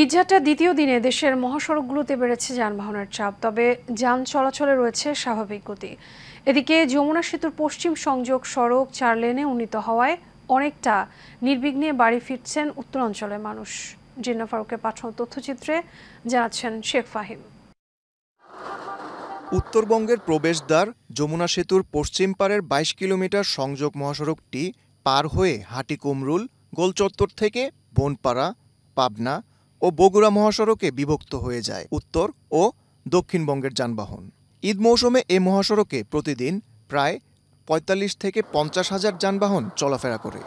ঈদযাত্রার দ্বিতীয় দিনে দেশের মহাসড়কগুলোতে বেড়েছে যানবাহনের চাপ, তবে যান চলাচলে রয়েছে স্বাভাবিক গতি। এদিকে যমুনা সেতুর পশ্চিম সংযোগ সড়ক 4 লেনে উন্নীত হওয়ায় অনেকটা নির্বিঘ্নে বাড়ি ফিরছেন উত্তরাঞ্চলের মানুষ। জিন্না ফারুকের পাঠানো তথ্যচিত্রে জানাচ্ছেন শেখ ফাহিম। উত্তরবঙ্গের প্রবেশদ্বার যমুনা সেতুর পশ্চিম পারের 22 কিলোমিটার সংযোগ মহাসড়কটি পার হয়ে হাটিকুমরুল, গোলচত্বর থেকে বনপাড়া, পাবনা ও বগুড়া মহাসড়কে বিভক্ত হয়ে যায় উত্তর ও দক্ষিণবঙ্গের যানবাহন। ঈদ মৌসুমে এ মহাসড়কে প্রতিদিন প্রায় ৪৫ থেকে ৫০ হাজার যানবাহন চলাফেরা করে।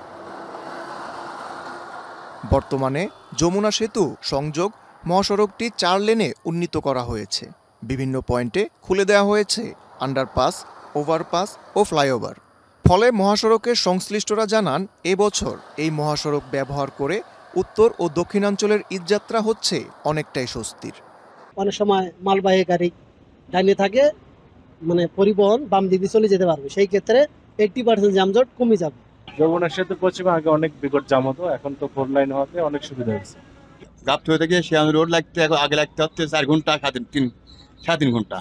বর্তমানে যমুনা সেতু সংযোগ মহাসড়কটি 4 লেনে উন্নীত করা হয়েছে। বিভিন্ন পয়েন্টে খুলে দেওয়া হয়েছে আন্ডারপাস, ওভারপাস ও ফ্লাইওভার। ফলে মহাসড়কের সংশ্লিষ্টরা জানান, এবছর এই মহাসড়ক ব্যবহার করে উত্তর ও দক্ষিণাঞ্চলের ঈদযাত্রা হচ্ছে অনেকটাই স্বস্তির। অনেক সময় মালবাহী গাড়ি ডাইনে থাকে, পরিবহন বাম দিকে চলে যেতে পারবে, সেই ক্ষেত্রে 80% যানজট কমে যাবে। যমুনা সেতু পশ্চিমে আগে অনেক বিকট জাম হতো, এখন তো 4 লাইন হওয়াতে অনেক সুবিধা হয়েছে। গাবতলী থেকে শিয়াং রোড লাগতে আগে লাগতে হচ্ছে 4 ঘন্টা, 3.5 ঘন্টা,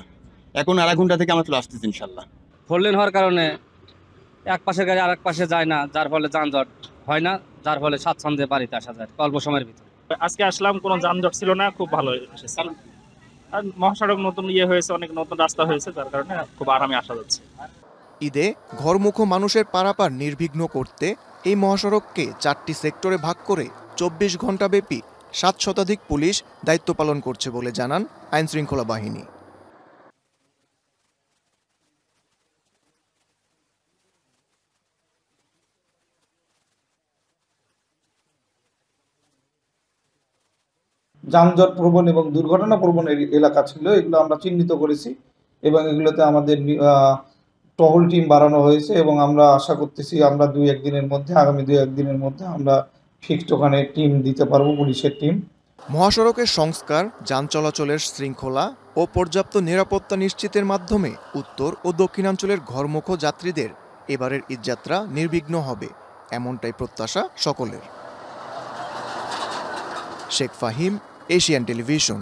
এখন 2.5 ঘন্টা থেকে আমরা চলে আসতেছি ইনশাল্লাহ। 4 লেন হওয়ার কারণে এক পাশের গাড়ি আরেক পাশে যায় না, যার ফলে যানজট হয় না, যার ফলে স্বাচ্ছন্দ্যে বাড়িতে আসা যায় অল্প সময়ের ভিতরে। আজকে আসলাম, কোনো যানজট ছিল না, খুব ভালো এসেছে। আর মহাসড়ক নতুন হয়েছে, অনেক নতুন রাস্তা হয়েছে, যার কারণে খুব আরামে আসা যাচ্ছে। ঈদে ঘরমুখো মানুষের পারাপার নির্বিঘ্ন করতে এই মহাসড়ককে 4টি সেক্টরে ভাগ করে 24 ঘণ্টা ব্যাপী 7 শতাধিক পুলিশ দায়িত্ব পালন করছে বলে জানান আইনশৃঙ্খলা বাহিনী। যানজট প্রবণ এবং দুর্ঘটনা প্রবণ এলাকা ছিল, এগুলো আমরা চিহ্নিত করেছি এবং এগুলোতে আমাদের টহল টিম বাড়ানো হয়েছে এবং আমরা আশা করতেছি আমরা আগামী 2-1 দিনের মধ্যে আমরা ফিক্সড ওখানে টিম দিতে পারবো, পুলিশের টিম। মহাসড়কের সংস্কার, যান চলাচলের শৃঙ্খলা ও পর্যাপ্ত নিরাপত্তা নিশ্চিতের মাধ্যমে উত্তর ও দক্ষিণাঞ্চলের ঘরমুখো যাত্রীদের এবারের ঈদযাত্রা নির্বিঘ্ন হবে, এমনটাই প্রত্যাশা সকলের। Sheikh Fahim, Asian television.